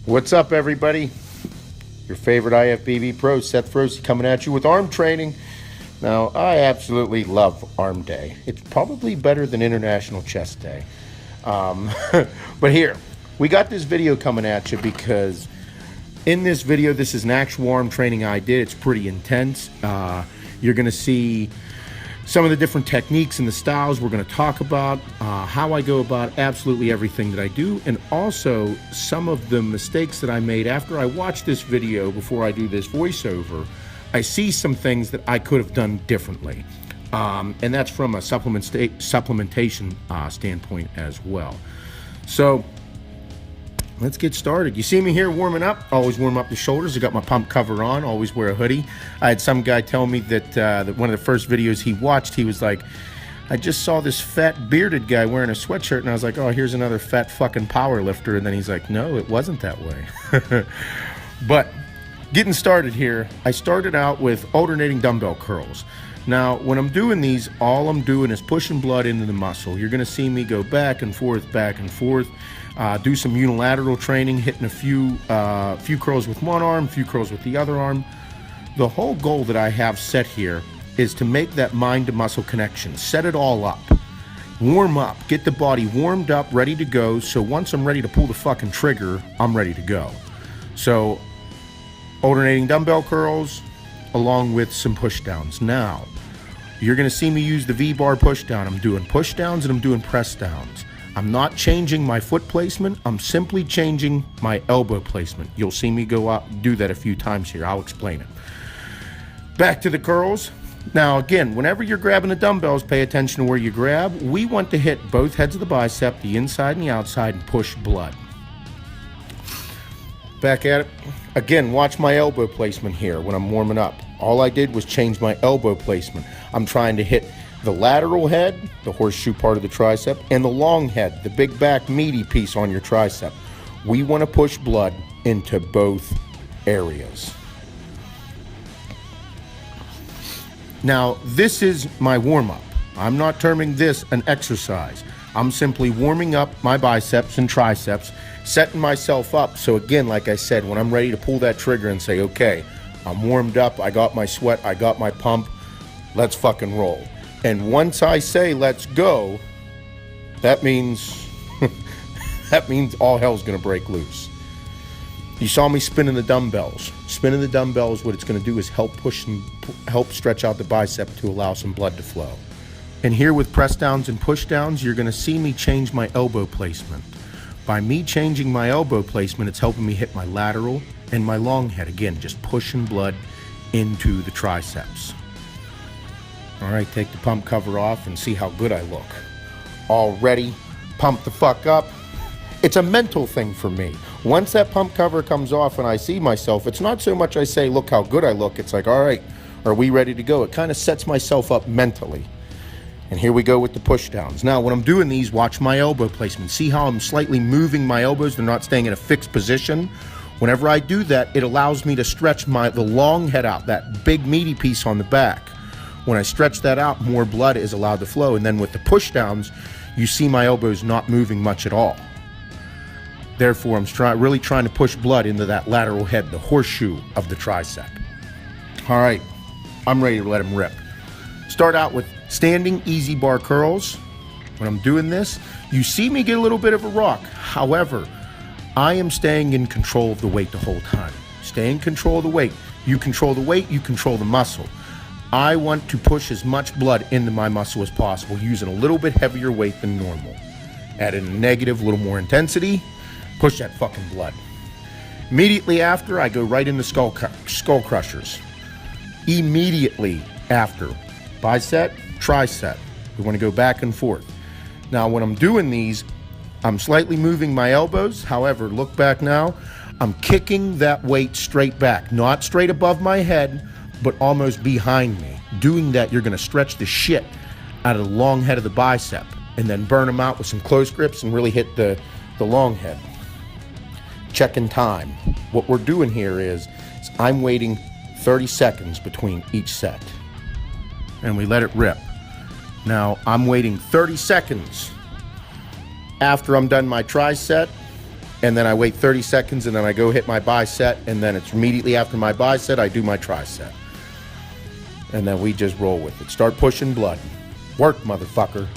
What's up, everybody? Your favorite IFBB pro, Seth Feroce, coming at you with arm training. Now, I absolutely love Arm Day. It's probably better than International Chest Day. But here, we got this video coming at you because in this video, this is an actual arm training I did. It's pretty intense. You're going to see some of the different techniques and the styles we're going to talk about, how I go about absolutely everything that I do, and also some of the mistakes that I made after I watch this video before I do this voiceover. I see some things that I could have done differently, and that's from a supplementation standpoint as well. So let's get started. You see me here warming up. Always warm up the shoulders. I got my pump cover on. Always wear a hoodie. I had some guy tell me that one of the first videos he watched, he was like, I just saw this fat bearded guy wearing a sweatshirt, and I was like, oh, here's another fat fucking power lifter. And then he's like, no, it wasn't that way. But getting started here, I started out with alternating dumbbell curls. Now, when I'm doing these, all I'm doing is pushing blood into the muscle. You're going to see me go back and forth, do some unilateral training, hitting a few curls with one arm, a few curls with the other arm. The whole goal that I have set here is to make that mind to muscle connection, set it all up, warm up, get the body warmed up, ready to go. So once I'm ready to pull the fucking trigger, I'm ready to go. So alternating dumbbell curls along with some push downs. Now, you're going to see me use the V-bar push down. I'm doing push downs and I'm doing press downs. I'm not changing my foot placement. I'm simply changing my elbow placement. You'll see me go out and do that a few times here. I'll explain it. Back to the curls. Now, again, whenever you're grabbing the dumbbells, pay attention to where you grab. We want to hit both heads of the bicep, the inside and the outside, and push blood. Back at it. Again, watch my elbow placement here when I'm warming up. All I did was change my elbow placement. I'm trying to hit the lateral head, the horseshoe part of the tricep, and the long head, the big back meaty piece on your tricep. We want to push blood into both areas. Now, this is my warm-up. I'm not terming this an exercise. I'm simply warming up my biceps and triceps, setting myself up. So again, like I said, when I'm ready to pull that trigger and say, okay, I'm warmed up, I got my sweat, I got my pump, let's fucking roll. And once I say let's go, that means all hell's gonna break loose. You saw me spinning the dumbbells. Spinning the dumbbells, what it's gonna do is help stretch out the bicep to allow some blood to flow. And here with press downs and push downs, you're gonna see me change my elbow placement. By me changing my elbow placement, it's helping me hit my lateral and my long head. Again, just pushing blood into the triceps. All right, take the pump cover off and see how good I look. All ready, pump the fuck up. It's a mental thing for me. Once that pump cover comes off and I see myself, it's not so much I say, look how good I look. It's like, all right, are we ready to go? It kind of sets myself up mentally. And here we go with the push downs. Now, when I'm doing these, watch my elbow placement. See how I'm slightly moving my elbows? They're not staying in a fixed position. Whenever I do that, it allows me to stretch the long head out, that big meaty piece on the back. When I stretch that out, more blood is allowed to flow. And then with the push downs, you see my elbows not moving much at all. Therefore, I'm really trying to push blood into that lateral head, the horseshoe of the tricep. All right, I'm ready to let them rip. Start out with standing easy bar curls. When I'm doing this, you see me get a little bit of a rock. However, I am staying in control of the weight the whole time. Stay in control of the weight. You control the weight, you control the muscle. I want to push as much blood into my muscle as possible, using a little bit heavier weight than normal. Add in a negative, a little more intensity, push that fucking blood. Immediately after, I go right into skull crushers. Immediately after, bicep, tricep. We want to go back and forth. Now, when I'm doing these, I'm slightly moving my elbows. However, look back now, I'm kicking that weight straight back, not straight above my head, but almost behind me. Doing that, you're gonna stretch the shit out of the long head of the bicep and then burn them out with some close grips and really hit the long head. Checking time. What we're doing here is I'm waiting 30 seconds between each set. And we let it rip. Now, I'm waiting 30 seconds after I'm done my tricep and then I wait 30 seconds, and then I go hit my bicep, and then it's immediately after my bicep, I do my tricep. And then we just roll with it. Start pushing blood. Work, motherfucker.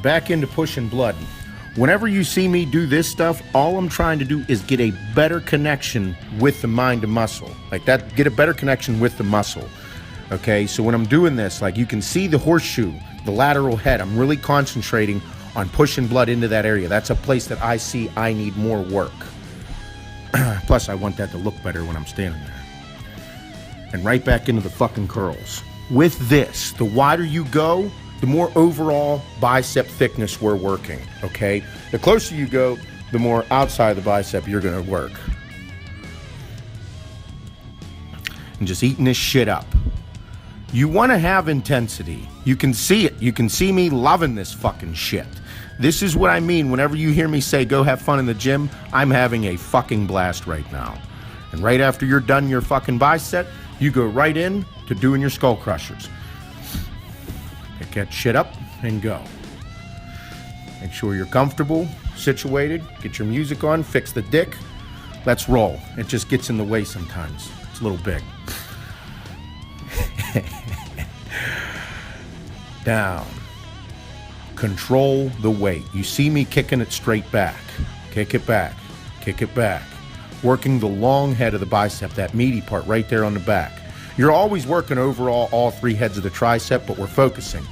Back into pushing blood. Whenever you see me do this stuff, all I'm trying to do is get a better connection with the mind to muscle. Like that, get a better connection with the muscle. Okay, so when I'm doing this, like you can see the horseshoe, the lateral head, I'm really concentrating on pushing blood into that area. That's a place that I see I need more work. Plus, I want that to look better when I'm standing there. And right back into the fucking curls. With this, the wider you go, the more overall bicep thickness we're working, okay? The closer you go, the more outside the bicep you're gonna work. And just eating this shit up. You wanna have intensity. You can see it. You can see me loving this fucking shit. This is what I mean whenever you hear me say, go have fun in the gym, I'm having a fucking blast right now. And right after you're done your fucking bicep, you go right in to doing your skull crushers. Pick that shit up and go. Make sure you're comfortable, situated, get your music on, fix the dick. Let's roll. It just gets in the way sometimes. It's a little big. Down. Control the weight. You see me kicking it straight back. Kick it back. Kick it back. Working the long head of the bicep, that meaty part right there on the back. You're always working overall all three heads of the tricep, but we're focusing.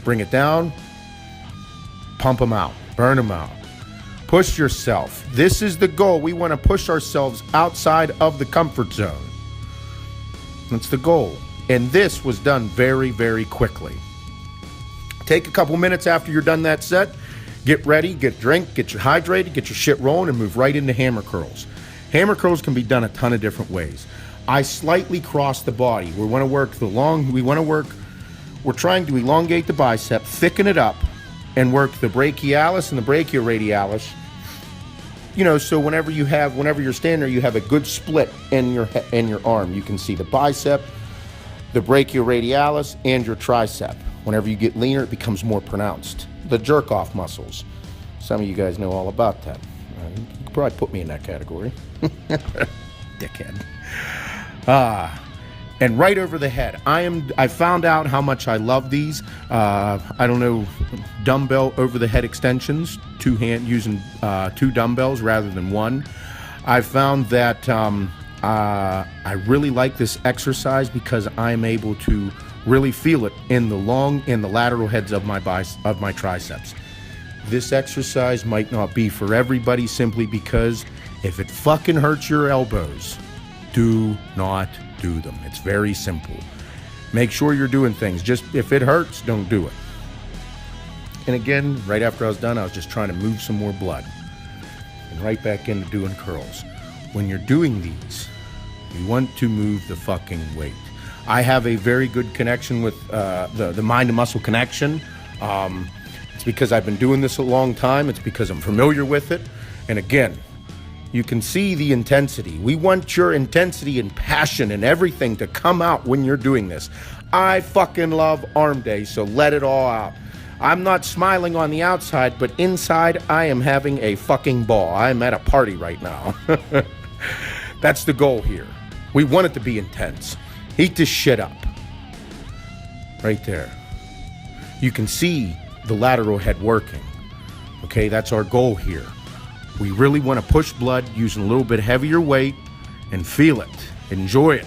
Bring it down, pump them out, burn them out. Push yourself. This is the goal. We want to push ourselves outside of the comfort zone. That's the goal. And this was done very, very quickly. Take a couple minutes after you're done that set, get ready, get a drink, get your hydrated, get your shit rolling, and move right into hammer curls. Hammer curls can be done a ton of different ways. I slightly cross the body. We want to work we're trying to elongate the bicep, thicken it up, and work the brachialis and the brachioradialis. You know, so whenever you're standing there, you have a good split in your arm. You can see the bicep, the brachioradialis, and your tricep. Whenever you get leaner, it becomes more pronounced. The jerk-off muscles. Some of you guys know all about that. You could probably put me in that category. Dickhead. And right over the head. I found out how much I love these. I don't know, dumbbell over the head extensions, using two dumbbells rather than one. I found that I really like this exercise because I'm able to really feel it in the lateral heads of my triceps. This exercise might not be for everybody simply because if it fucking hurts your elbows, do not do them. It's very simple. Make sure you're doing things. Just if it hurts, don't do it. And again, right after I was done, I was just trying to move some more blood. And right back into doing curls. When you're doing these, you want to move the fucking weight. I have a very good connection with the mind to muscle connection. It's because I've been doing this a long time. It's because I'm familiar with it. And again, you can see the intensity. We want your intensity and passion and everything to come out when you're doing this. I fucking love arm day, so let it all out. I'm not smiling on the outside, but inside I am having a fucking ball. I'm at a party right now. That's the goal here. We want it to be intense. Heat this shit up. Right there. You can see the lateral head working. Okay, that's our goal here. We really want to push blood using a little bit heavier weight and feel it. Enjoy it.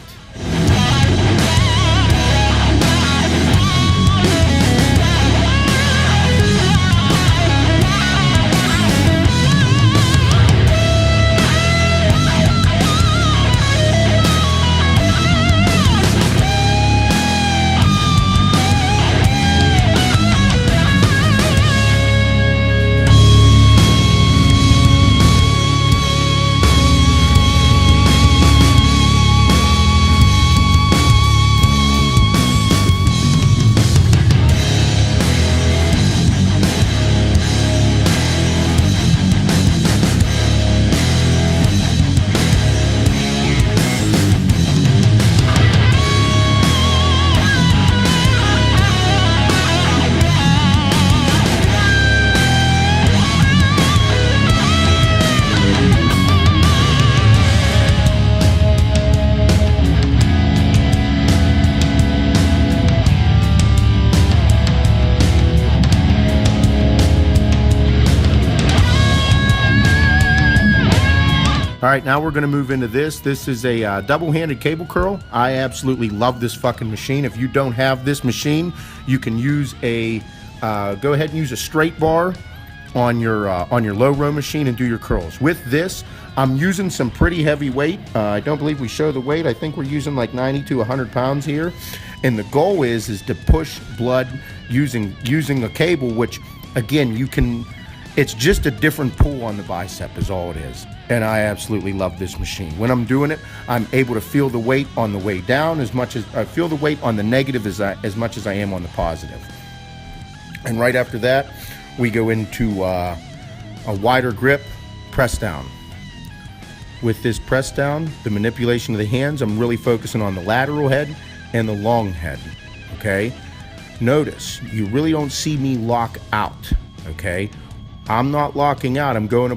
All right, now we're going to move into this. This is a double-handed cable curl. I absolutely love this fucking machine. If you don't have this machine, you can use a go ahead and use a straight bar on your low row machine and do your curls. With this, I'm using some pretty heavy weight. I don't believe we show the weight. I think we're using like 90 to 100 pounds here. And the goal is to push blood using a cable, which again, you can, it's just a different pull on the bicep is all it is. And I absolutely love this machine. When I'm doing it, I'm able to feel the weight on the way down as much as I feel the weight on the negative as much as I am on the positive. And right after that, we go into a wider grip press down. With this press down, the manipulation of the hands, I'm really focusing on the lateral head and the long head, okay? Notice, you really don't see me lock out, okay? I'm not locking out, I'm going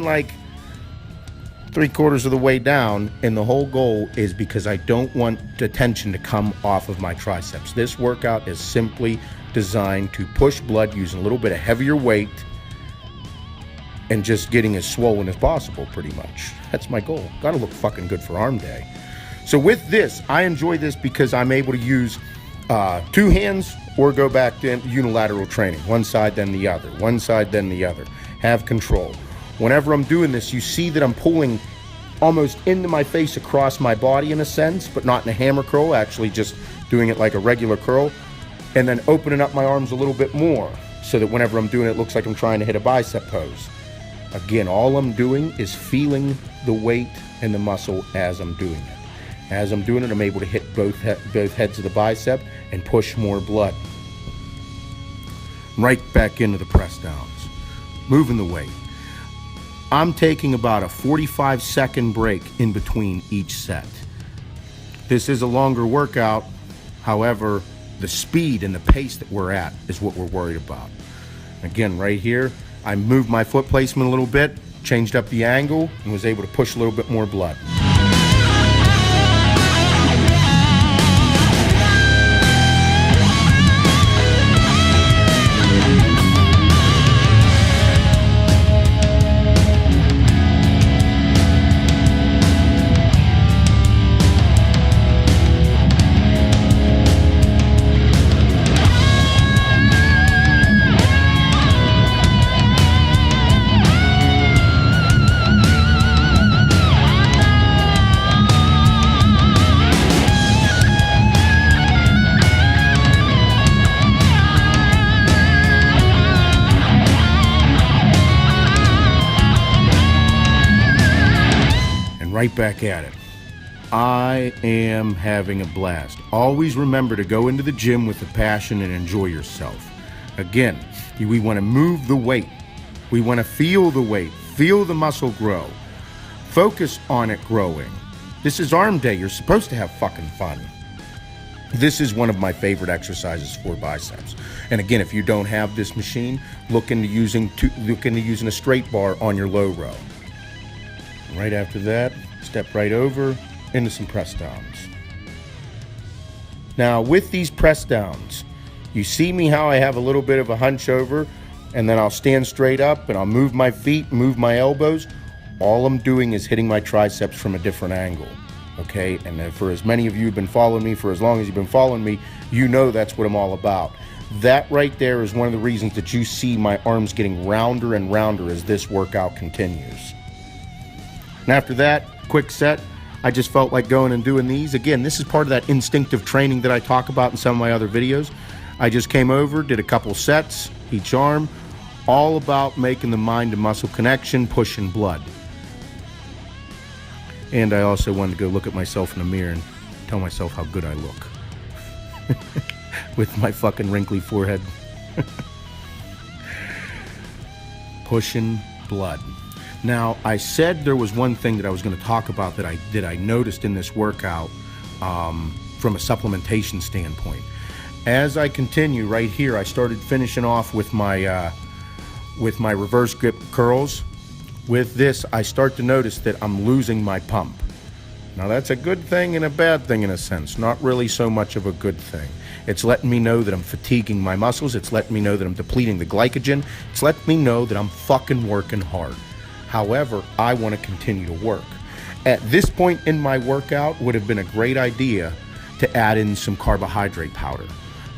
like 3/4 of the way down, and the whole goal is because I don't want the tension to come off of my triceps. This workout is simply designed to push blood using a little bit of heavier weight and just getting as swollen as possible, pretty much. That's my goal. Gotta look fucking good for arm day. So with this, I enjoy this because I'm able to use 2 hands or go back to unilateral training. One side, then the other. One side, then the other. Have control. Whenever I'm doing this, you see that I'm pulling almost into my face across my body in a sense, but not in a hammer curl, actually just doing it like a regular curl, and then opening up my arms a little bit more so that whenever I'm doing it, it looks like I'm trying to hit a bicep pose. Again, all I'm doing is feeling the weight and the muscle as I'm doing it. As I'm doing it, I'm able to hit both heads of the bicep and push more blood. Right back into the press downs. Moving the weight. I'm taking about a 45-second break in between each set. This is a longer workout. However, the speed and the pace that we're at is what we're worried about. Again, right here, I moved my foot placement a little bit, changed up the angle, and was able to push a little bit more blood. Right back at it. I am having a blast. Always remember to go into the gym with a passion and enjoy yourself. Again, we want to move the weight. We want to feel the weight, feel the muscle grow. Focus on it growing. This is arm day. You're supposed to have fucking fun. This is one of my favorite exercises for biceps. And again, if you don't have this machine, look into using a straight bar on your low row. Right after that, step right over into some press downs. Now with these press downs, you see me how I have a little bit of a hunch over, and then I'll stand straight up and I'll move my feet, move my elbows. All I'm doing is hitting my triceps from a different angle. Okay, and for as many of you who've been following me, for as long as you've been following me, you know that's what I'm all about. That right there is one of the reasons that you see my arms getting rounder and rounder as this workout continues. And after that, quick set, I just felt like going and doing these. Again, this is part of that instinctive training that I talk about in some of my other videos. I just came over, did a couple sets, each arm, all about making the mind to muscle connection, pushing blood. And I also wanted to go look at myself in the mirror and tell myself how good I look. With my fucking wrinkly forehead. Pushing blood. Now, I said there was one thing that I was going to talk about that I noticed in this workout from a supplementation standpoint. As I continue right here, I started finishing off with my reverse grip curls. With this, I start to notice that I'm losing my pump. Now that's a good thing and a bad thing in a sense. Not really so much of a good thing. It's letting me know that I'm fatiguing my muscles. It's letting me know that I'm depleting the glycogen. It's letting me know that I'm fucking working hard. However, I want to continue to work. At this point in my workout, would have been a great idea to add in some carbohydrate powder.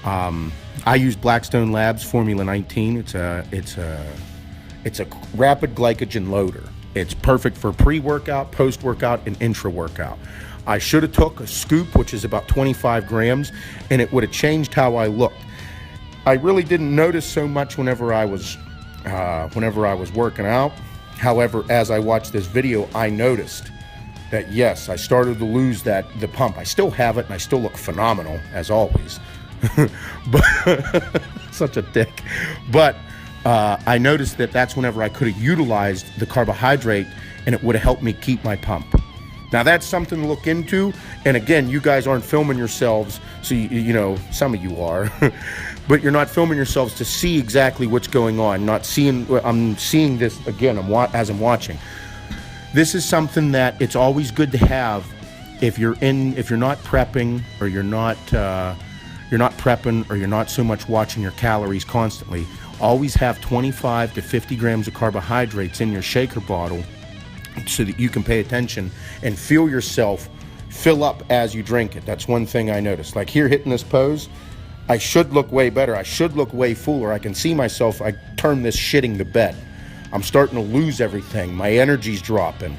I use Blackstone Labs Formula 19. It's a rapid glycogen loader. It's perfect for pre-workout, post-workout, and intra-workout. I should have took a scoop, which is about 25 grams, and it would have changed how I looked. I really didn't notice so much whenever I was working out. However, as I watched this video, I noticed that yes, I started to lose the pump. I still have it, and I still look phenomenal as always. But such a dick. But I noticed that that's whenever I could have utilized the carbohydrate, and it would have helped me keep my pump. Now that's something to look into. And again, you guys aren't filming yourselves, so you know, some of you are, but you're not filming yourselves to see exactly what's going on. I'm seeing this again as I'm watching. This is something that it's always good to have if you're not prepping, or you're not prepping, or you're not so much watching your calories constantly. Always have 25 to 50 grams of carbohydrates in your shaker bottle so that you can pay attention and feel yourself fill up as you drink it. That's one thing I noticed. Like here, hitting this pose, I should look way better. I should look way fuller. I can see myself. I turn this shitting to bed. I'm starting to lose everything. My energy's dropping.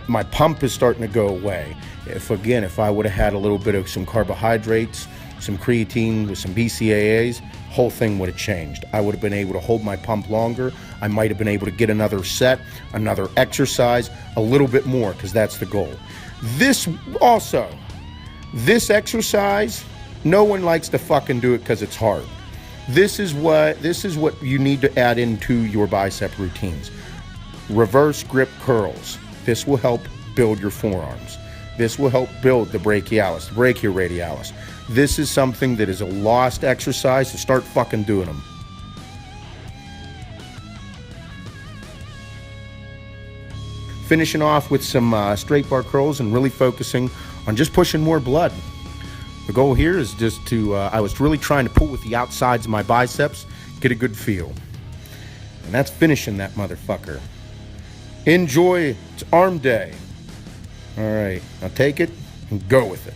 My pump is starting to go away. If I would have had a little bit of some carbohydrates, some creatine with some BCAAs, whole thing would have changed. I would have been able to hold my pump longer. I might have been able to get another set, another exercise, a little bit more, because that's the goal. This exercise, no one likes to fucking do it because it's hard. This is what you need to add into your bicep routines. Reverse grip curls. This will help build your forearms. This will help build the brachialis, the brachioradialis. This is something that is a lost exercise, to start fucking doing them. Finishing off with some straight bar curls and really focusing on just pushing more blood. The goal here is just to, I was really trying to pull with the outsides of my biceps, get a good feel. And that's finishing that motherfucker. Enjoy, it's arm day. All right, now take it and go with it.